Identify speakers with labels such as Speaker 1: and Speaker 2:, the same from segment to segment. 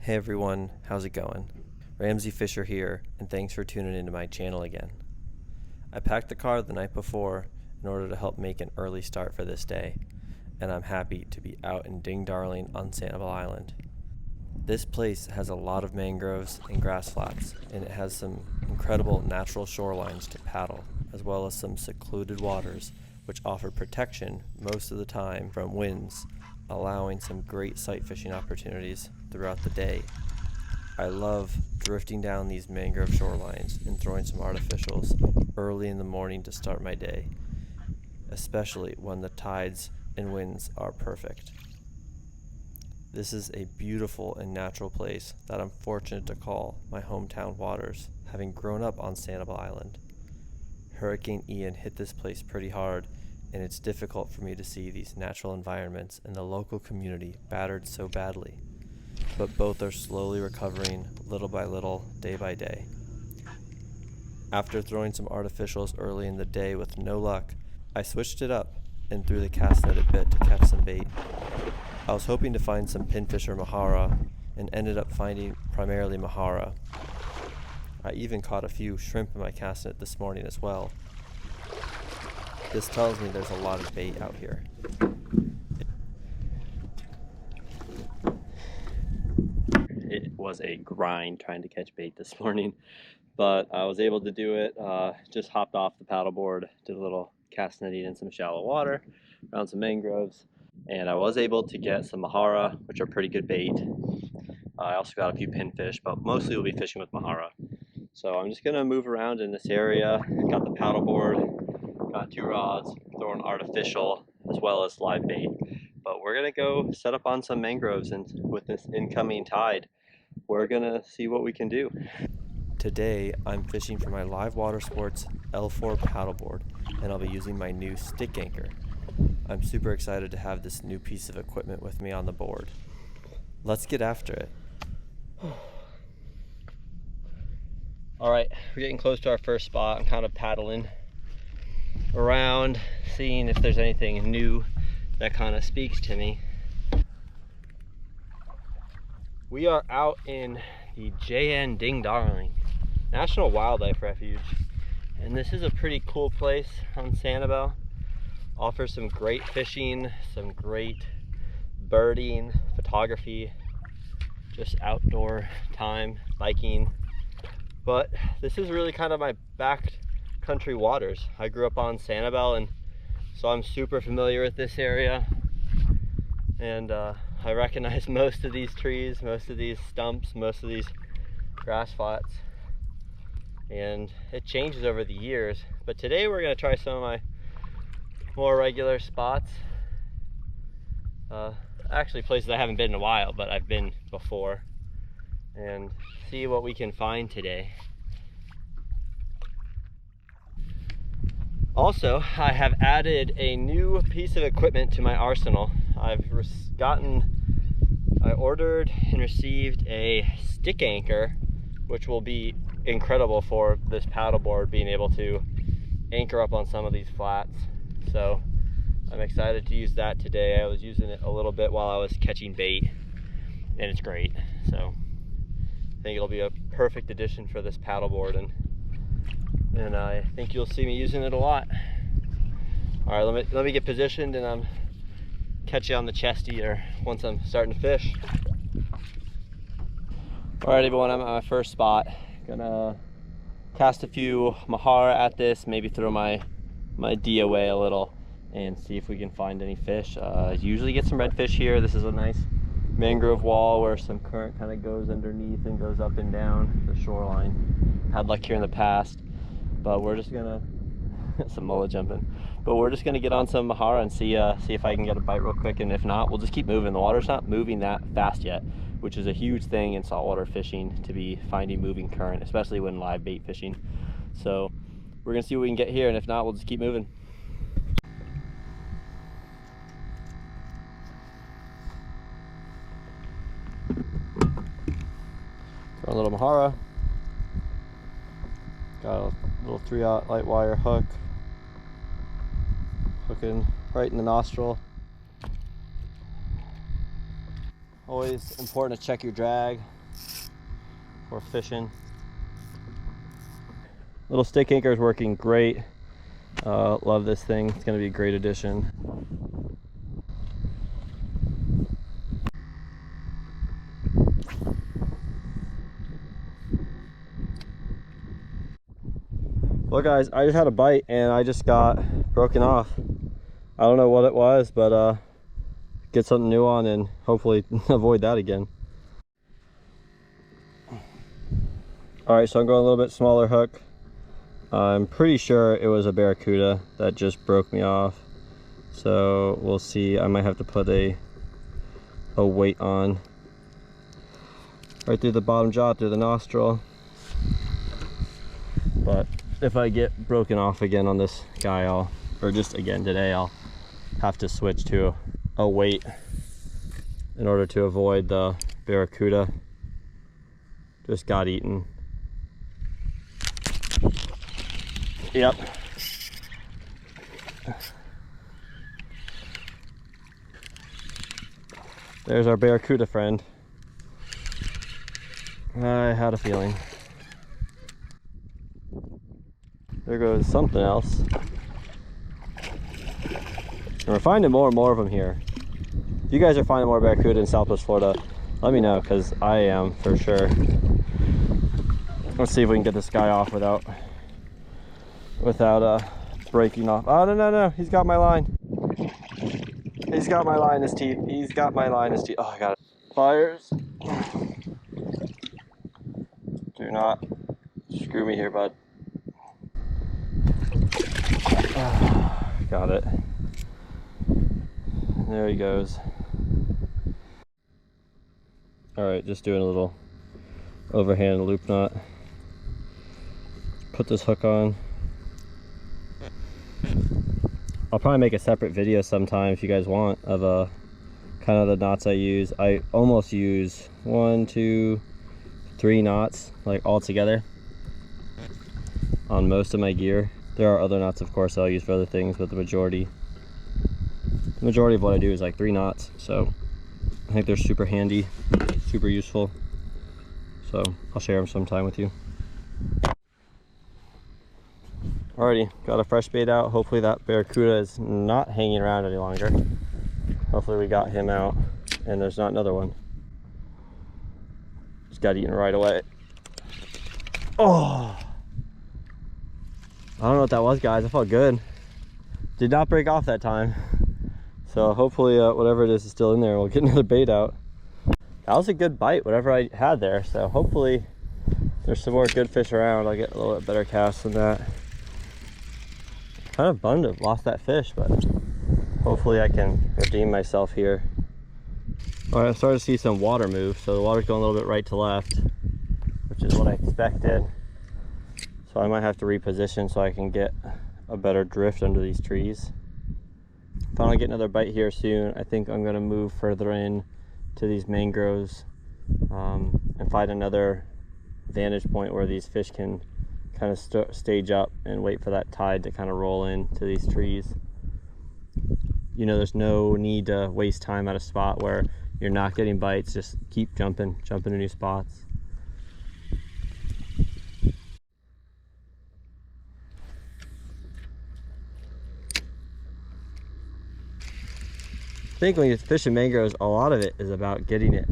Speaker 1: Hey everyone, how's it going? Ramsey Fisher here, and thanks for tuning into my channel again. I packed the car the night before in order to help make an early start for this day, and I'm happy to be out in Ding Darling on Sanibel Island. This place has a lot of mangroves and grass flats, and it has some incredible natural shorelines to paddle, as well as some secluded waters which offer protection most of the time from winds, allowing some great sight fishing opportunities throughout the day. I love drifting down these mangrove shorelines and throwing some artificials early in the morning to start my day, especially when the tides and winds are perfect. This is a beautiful and natural place that I'm fortunate to call my hometown waters, having grown up on Sanibel Island. Hurricane Ian hit this place pretty hard, and it's difficult for me to see these natural environments and the local community battered so badly. But both are slowly recovering little by little, day by day. After throwing some artificials early in the day with no luck, I switched it up and threw the cast net a bit to catch some bait. I was hoping to find some pinfish or mahara and ended up finding primarily mahara. I even caught a few shrimp in my cast net this morning as well. This tells me there's a lot of bait out here. It was a grind trying to catch bait this morning, but I was able to do it. Just hopped off the paddleboard, did a little cast netting in some shallow water, around some mangroves, and I was able to get some mahara, which are pretty good bait. I also got a few pinfish, but mostly we'll be fishing with mahara. So I'm just gonna move around in this area. Got the paddleboard, got 2 rods, throwing artificial as well as live bait. But we're gonna go set up on some mangroves, and with this incoming tide, we're gonna see what we can do. Today, I'm fishing for my LIVEwatersports L4 Paddleboard, and I'll be using my new stick anchor. I'm super excited to have this new piece of equipment with me on the board. Let's get after it. All right, we're getting close to our first spot. I'm kind of paddling around, seeing if there's anything new that kind of speaks to me. We are out in the JN Ding Darling National Wildlife Refuge, and this is a pretty cool place on Sanibel. Offers some great fishing, some great birding, photography, just outdoor time, biking. But this is really kind of my backcountry waters. I grew up on Sanibel, and so I'm super familiar with this area. And I recognize most of these trees, most of these stumps, most of these grass flats. And it changes over the years. But today we're gonna try some of my more regular spots. Actually places I haven't been in a while, but I've been before. And see what we can find today. Also, I have added a new piece of equipment to my arsenal. I ordered and received a stick anchor, which will be incredible for this paddleboard, being able to anchor up on some of these flats. So I'm excited to use that today. I was using it a little bit while I was catching bait, and it's great. So I think it'll be a perfect addition for this paddleboard, and I think you'll see me using it a lot. All right, let me get positioned, and I'm catch you on the chest eater once I'm starting to fish. All right, everyone, I'm at my first spot. Gonna cast a few mahara at this, maybe throw my D away a little, and see if we can find any fish. Usually get some redfish here. This is a nice mangrove wall where some current kind of goes underneath and goes up and down the shoreline. Had luck here in the past, but we're just gonna some mullet jumping. But we're just gonna get on some mahara and see if I can get a bite real quick, and if not, we'll just keep moving. The water's not moving that fast yet, which is a huge thing in saltwater fishing, to be finding moving current, especially when live bait fishing. So we're gonna see what we can get here, and if not, we'll just keep moving. Throw a little mahara. Got a little 3/0 light wire hook, hooking right in the nostril. Always important to check your drag. for fishing. Little stick anchor is working great. Love this thing. It's going to be a great addition. Well guys, I just had a bite and I just got broken off. I don't know what it was, but get something new on and hopefully avoid that again. Alright, so I'm going a little bit smaller hook. I'm pretty sure it was a barracuda that just broke me off. So we'll see. I might have to put a weight on. Right through the bottom jaw, through the nostril. But if I get broken off again on this guy, or just again today, I'll have to switch to a weight in order to avoid the barracuda. Just got eaten. Yep. There's our barracuda friend. I had a feeling. There goes something else. And we're finding more and more of them here. If you guys are finding more barracuda in Southwest Florida, let me know, because I am for sure. Let's see if we can get this guy off without breaking off. Oh, no, he's got my line. He's got my line in his teeth. He's got my line in his teeth. Oh, I got it. Pliers. Do not screw me here, bud. Got it. There he goes. Alright, just doing a little overhand loop knot. Put this hook on. I'll probably make a separate video sometime if you guys want of kind of the knots I use. I almost use 1, 2, 3 knots like all together on most of my gear. There are other knots, of course, I'll use for other things, but the majority of what I do is like 3 knots. So I think they're super handy, super useful. So I'll share them sometime with you. Alrighty, got a fresh bait out. Hopefully that barracuda is not hanging around any longer. Hopefully we got him out and there's not another one. Just got eaten right away. Oh! I don't know what that was, guys. I felt good. Did not break off that time. So hopefully whatever it is still in there. We'll get another bait out. That was a good bite, whatever I had there. So hopefully there's some more good fish around. I'll get a little bit better cast than that. Kind of bummed to have lost that fish, but hopefully I can redeem myself here. All right, I started to see some water move. So the water's going a little bit right to left, which is what I expected. So I might have to reposition so I can get a better drift under these trees. If I don't get another bite here soon, I think I'm going to move further in to these mangroves and find another vantage point where these fish can kind of stage up and wait for that tide to kind of roll into these trees. You know, there's no need to waste time at a spot where you're not getting bites. Just keep jumping to new spots. I think when you're fishing mangroves, a lot of it is about getting it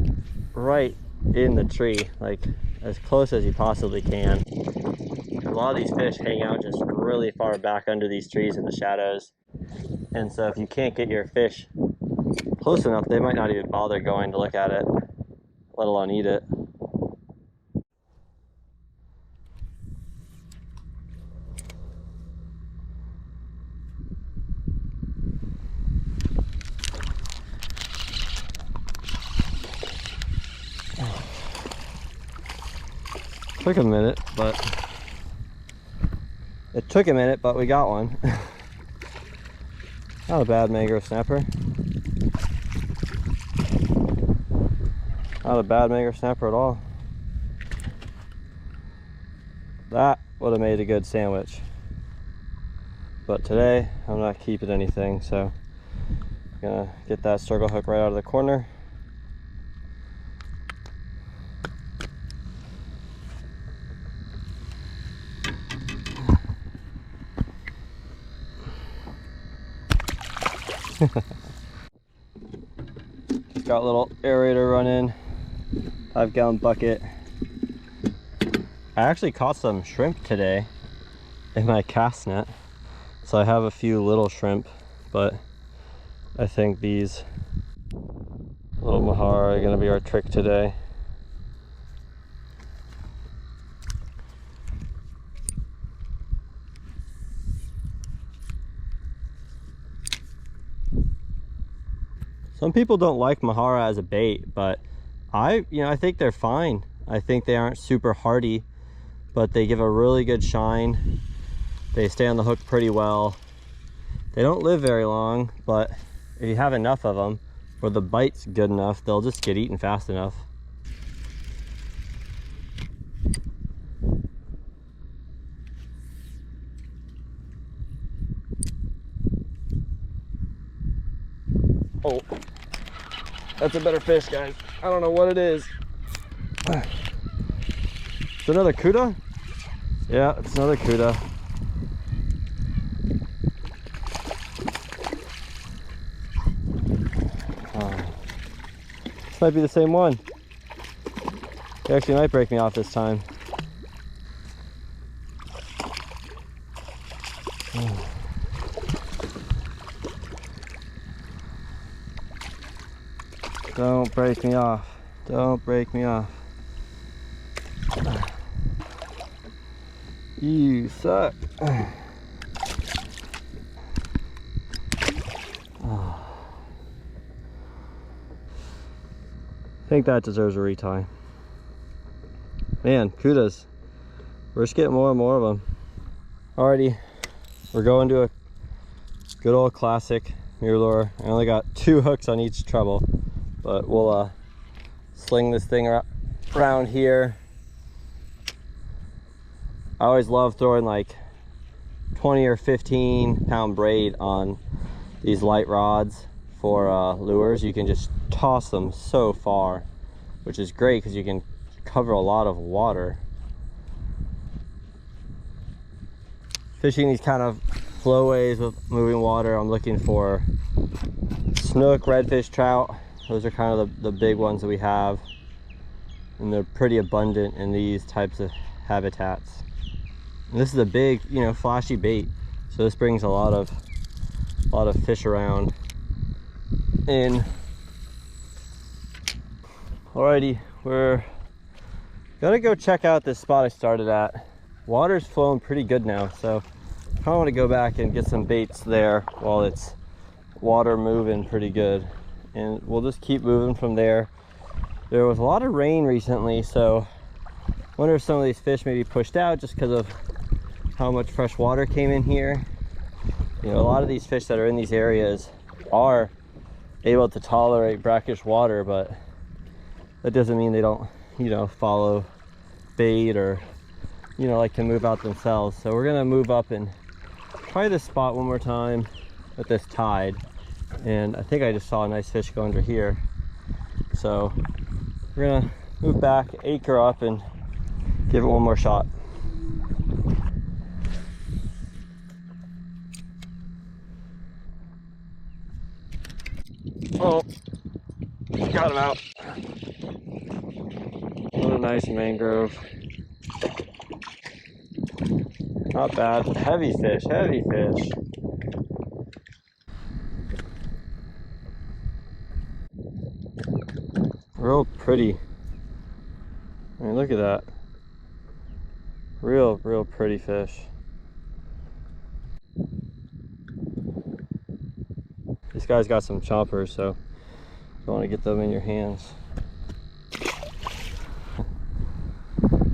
Speaker 1: right in the tree, like as close as you possibly can. A lot of these fish hang out just really far back under these trees in the shadows, and so if you can't get your fish close enough, they might not even bother going to look at it, let alone eat it. Took a minute, but we got one. Not a bad mangrove snapper. Not a bad mangrove snapper at all. That would have made a good sandwich. But today, I'm not keeping anything, so I'm gonna get that circle hook right out of the corner. Just got a little aerator running, 5-gallon bucket. I actually caught some shrimp today in my cast net. So I have a few little shrimp, but I think these little mahara are gonna be our trick today. Some people don't like mahara as a bait, but I think they're fine. I think they aren't super hardy, but they give a really good shine. They stay on the hook pretty well. They don't live very long, but if you have enough of them, or the bite's good enough, they'll just get eaten fast enough. Oh, that's a better fish, guys. I don't know what it is. It's another Cuda? Yeah, it's another Cuda. This might be the same one. He actually might break me off this time. Don't break me off. Don't break me off. You suck. I think that deserves a retie. Man, Cudas. We're just getting more and more of them. Alrighty, we're going to a good old classic mirror lure. I only got 2 hooks on each treble, but we'll sling this thing around here. I always love throwing like 20 or 15 pound braid on these light rods for lures. You can just toss them so far, which is great because you can cover a lot of water. Fishing these kind of flowways with moving water, I'm looking for snook, redfish, trout. Those are kind of the big ones that we have, and they're pretty abundant in these types of habitats. And this is a big, flashy bait, so this brings a lot of fish around. In alrighty, we're gonna go check out this spot I started at. Water's flowing pretty good now, so I kind of want to go back and get some baits there while it's water moving pretty good, and we'll just keep moving from there. There was a lot of rain recently, so I wonder if some of these fish may be pushed out just because of how much fresh water came in here. A lot of these fish that are in these areas are able to tolerate brackish water, but that doesn't mean they don't follow bait or like to move out themselves. So we're gonna move up and try this spot one more time with this tide, and I think I just saw a nice fish go under here, so we're gonna move back, anchor up, and give it one more shot. Oh, got him out. What a nice mangrove. Not bad. Heavy fish, heavy fish. Real pretty. I mean, look at that. Real pretty fish. This guy's got some chompers, so you want to get them in your hands.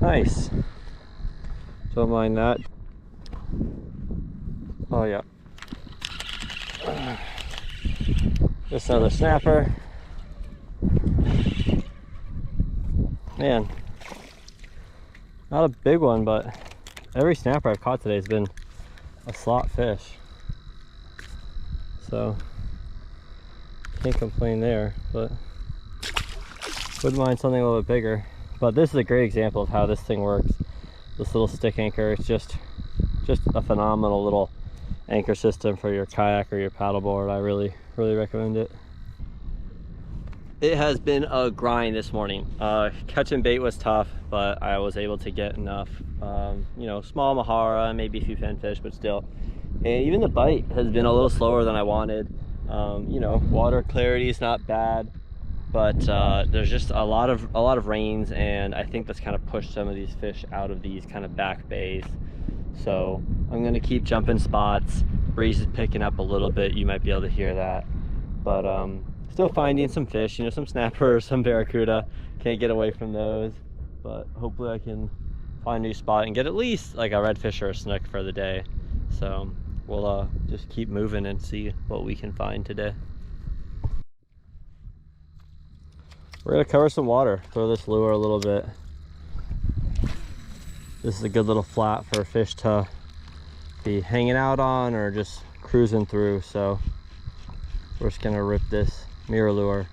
Speaker 1: Nice. Don't mind that. Oh yeah. Just another snapper. Man, not a big one, but every snapper I've caught today has been a slot fish. So can't complain there, but wouldn't mind something a little bit bigger. But this is a great example of how this thing works. This little stick anchor, it's just a phenomenal little anchor system for your kayak or your paddleboard. I really recommend it. It has been a grind this morning. Catching bait was tough, but I was able to get enough, you know, small mahara, maybe a few finfish, but still. And even the bite has been a little slower than I wanted. You know, water clarity is not bad, but there's just a lot of rains, and I think that's kind of pushed some of these fish out of these kind of back bays. So I'm gonna keep jumping spots. Breeze is picking up a little bit, you might be able to hear that, but still finding some fish, you know, some snappers, some barracuda. Can't get away from those, but hopefully I can find a new spot and get at least like a redfish or a snook for the day. So we'll just keep moving and see what we can find today. We're gonna cover some water, throw this lure a little bit. This is a good little flat for fish to be hanging out on or just cruising through. So we're just gonna rip this mirror lure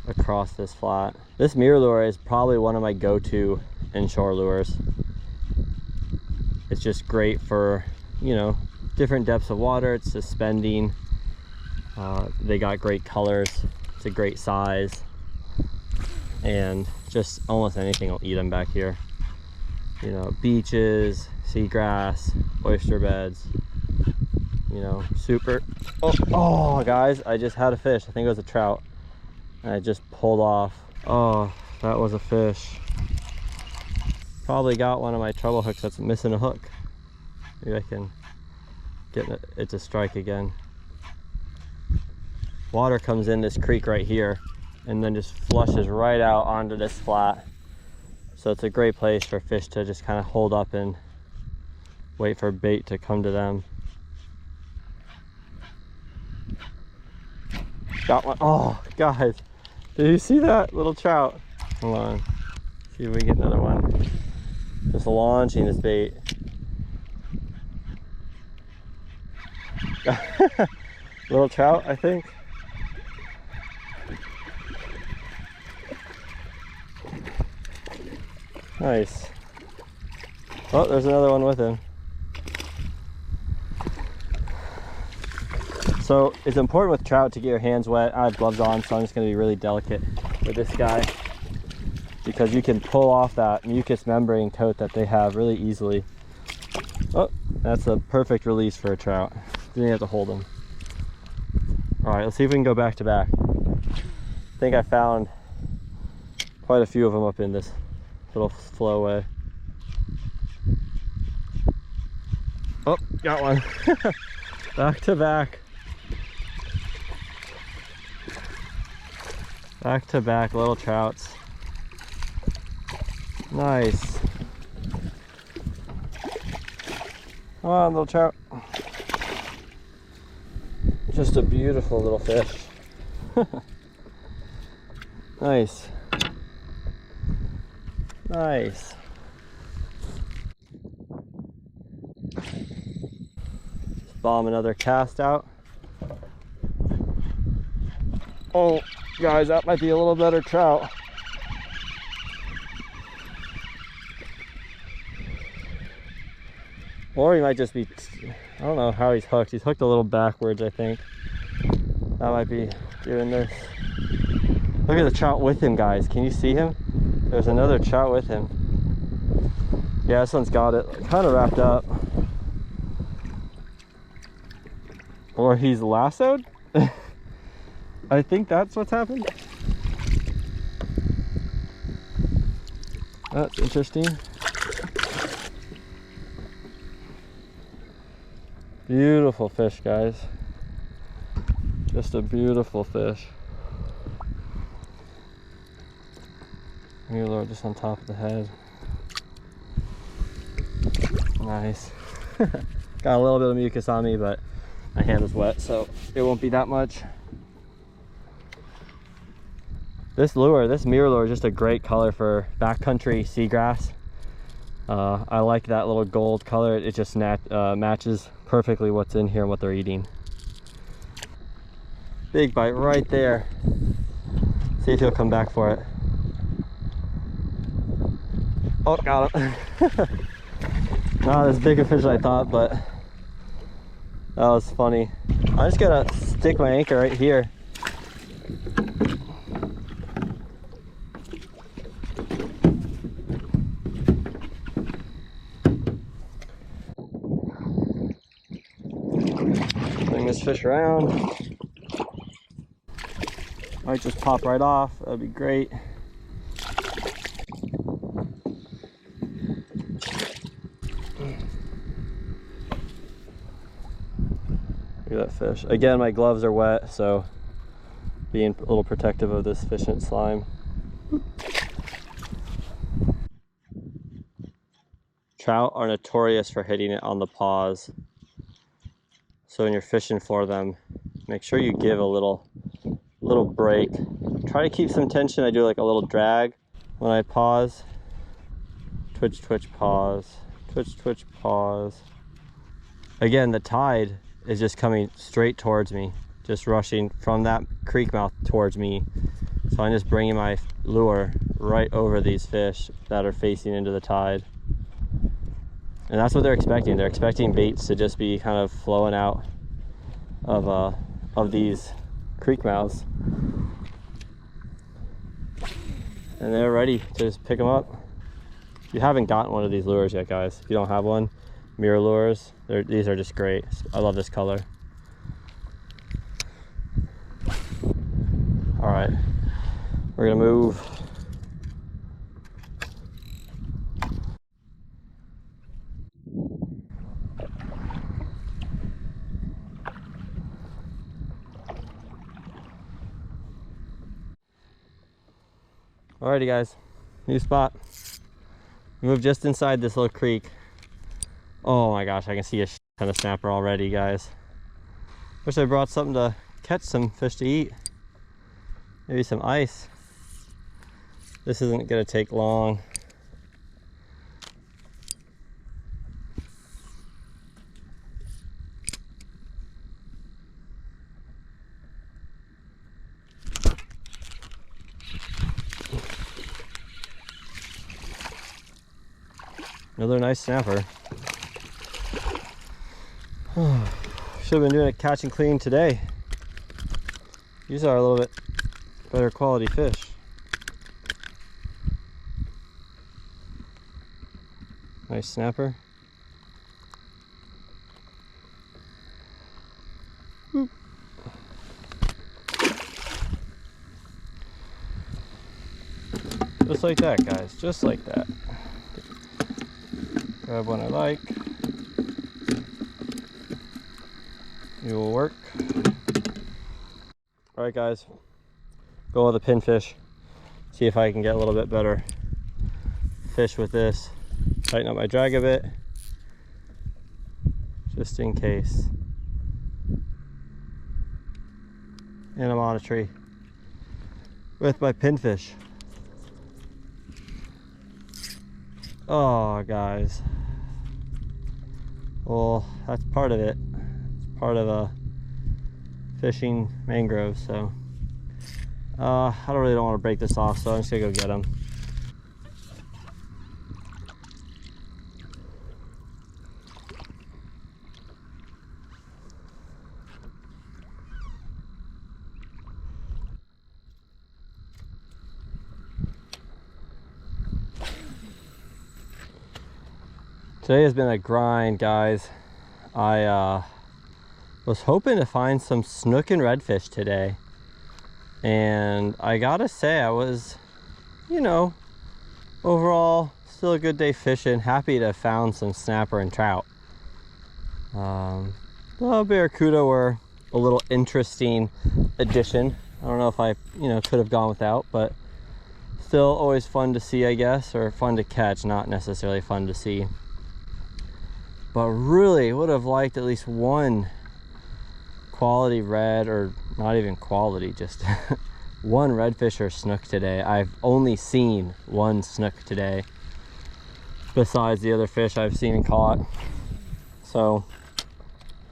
Speaker 1: across this flat. This mirror lure is probably one of my go-to inshore lures. It's just great for, you know, different depths of water. It's suspending. They got great colors. It's a great size, and just almost anything will eat them back here. You know, beaches, seagrass, oyster beds, you know, super. Oh guys, I just had a fish. I think it was a trout, and I just pulled off. Oh, that was a fish. Probably got one of my treble hooks that's missing a hook. Maybe I can get it to strike again. Water comes in this creek right here and then just flushes right out onto this flat. So it's a great place for fish to just kind of hold up and wait for bait to come to them. Got one. Oh, guys, did you see that little trout? Hold on, see if we get another one. Just launching this bait. Little trout, I think. Nice. Oh, there's another one with him. So it's important with trout to get your hands wet. I have gloves on, so I'm just going to be really delicate with this guy, because you can pull off that mucous membrane coat that they have really easily. Oh, that's a perfect release for a trout. Didn't have to hold them. All right, let's see if we can go back to back. I think I found quite a few of them up in this little flowway. Oh, got one. Back to back. Back to back little trouts. Nice. Come on, little trout. Just a beautiful little fish. Nice. Nice. Just bomb another cast out. Oh, guys, that might be a little better trout. Or he might just be, I don't know how he's hooked. He's hooked a little backwards, I think. That might be doing this. Look at the trout with him, guys. Can you see him? There's another trout with him. Yeah, this one's got it kind of wrapped up. Or he's lassoed? I think that's what's happened. That's interesting. Beautiful fish, guys. Just a beautiful fish. Here, Lord, just on top of the head. Nice. Got a little bit of mucus on me, but my hand is wet, so it won't be that much. This lure, this mirror lure, is just a great color for backcountry seagrass. I like that little gold color. It just matches perfectly what's in here and what they're eating. Big bite right there. See if he'll come back for it. Oh, got him. Not as big a fish as I thought, but That was funny. I just gotta stick my anchor right here. Bring this fish around. Might just pop right off. That'd be great. Look at that fish. Again, my gloves are wet, so being a little protective of this fish and slime. Trout are notorious for hitting it on the paws. So when you're fishing for them, make sure you give a little break. Try to keep some tension. I do like a little drag when I pause. Twitch, twitch, pause. Twitch, twitch, pause. Again, the tide is just coming straight towards me, just rushing from that creek mouth towards me. So I'm just bringing my lure right over these fish that are facing into the tide. And that's what they're expecting. They're expecting baits to just be kind of flowing out of these creek mouths. And they're ready to just pick them up. If you haven't gotten one of these lures yet, guys, if you don't have one, mirror lures, these are just great. I love this color. All right, we're gonna move. Alrighty guys, new spot. Move just inside this little creek. Oh my gosh, I can see a ton of snapper already, guys. Wish I brought something to catch some fish to eat. Maybe some ice. This isn't gonna take long. Another nice snapper. Should have been doing a catch and clean today. These are a little bit better quality fish. Nice snapper. Whoop. Just like that, guys. Just like that. Grab one I like. It will work. All right, guys. Go with the pinfish. See if I can get a little bit better fish with this. Tighten up my drag a bit, just in case. And I'm on a tree with my pinfish. Oh, guys. Well, that's part of it. It's part of fishing mangroves, so I don't want to break this off, so I'm just gonna go get them. Today has been a grind, guys. I was hoping to find some snook and redfish today, and I gotta say I was, you know, overall still a good day fishing. Happy to have found some snapper and trout. The barracuda were a little interesting addition. I don't know if I, could have gone without, but still always fun to see, I guess, or fun to catch, not necessarily fun to see. But really would have liked at least one quality red, or not even quality, just one redfish or snook today. I've only seen one snook today besides the other fish I've seen and caught. So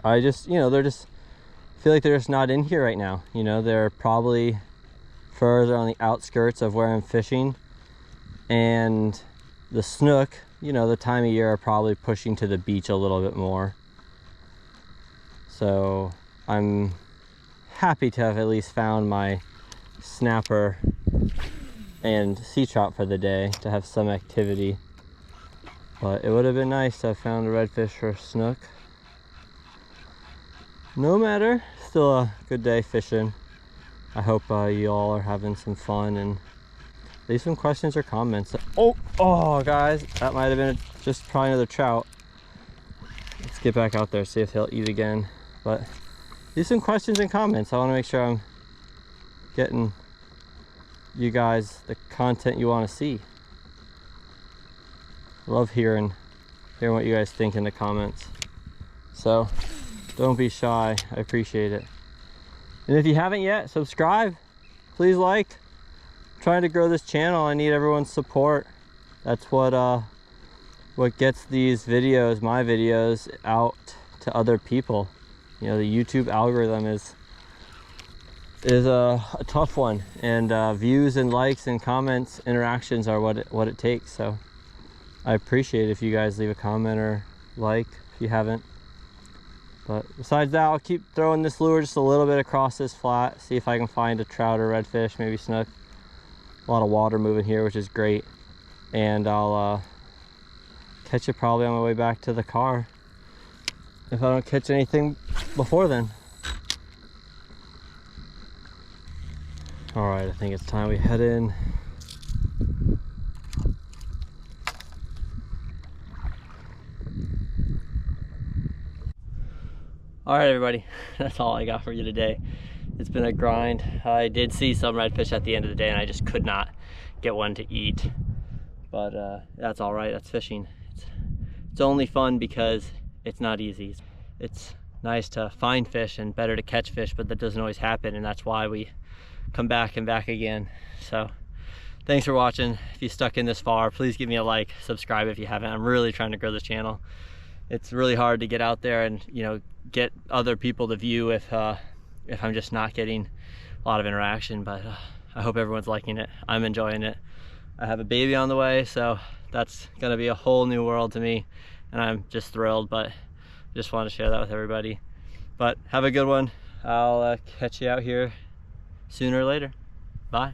Speaker 1: I just, they're just, feel like they're just not in here right now. They're probably further on the outskirts of where I'm fishing, and the snook, the time of year, are probably pushing to the beach a little bit more. So I'm happy to have at least found my snapper and sea trout for the day, to have some activity. But it would have been nice to have found a redfish or snook. No matter, still a good day fishing. I hope you all are having some fun, and leave some questions or comments. Oh guys, that might have been just probably another trout. Let's get back out there, see if he'll eat again. But leave some questions and comments. I want to make sure I'm getting you guys the content you want to see. Love hearing what you guys think in the comments. So don't be shy, I appreciate it. And if you haven't yet, subscribe, please like. I'm trying to grow this channel. I need everyone's support. That's what gets these videos, my videos, out to other people. You know, the YouTube algorithm is a tough one, and views and likes and comments, interactions are what it takes. So I appreciate it if you guys leave a comment or like if you haven't. But besides that, I'll keep throwing this lure just a little bit across this flat, see if I can find a trout or redfish, maybe snook. A lot of water moving here, which is great. And I'll catch it probably on my way back to the car, if I don't catch anything before then. All right, I think it's time we head in. All right, everybody, that's all I got for you today. It's been a grind. I did see some redfish at the end of the day, and I just could not get one to eat. But that's all right, that's fishing. It's only fun because it's not easy. It's nice to find fish and better to catch fish, but that doesn't always happen, and that's why we come back and back again. So thanks for watching. If you stuck in this far, please give me a like, subscribe if you haven't. I'm really trying to grow this channel. It's really hard to get out there and, you know, get other people to view if I'm just not getting a lot of interaction. But I hope everyone's liking it. I'm enjoying it. I have a baby on the way, so that's gonna be a whole new world to me, and I'm just thrilled. But just wanted to share that with everybody. But have a good one. I'll catch you out here sooner or later. Bye.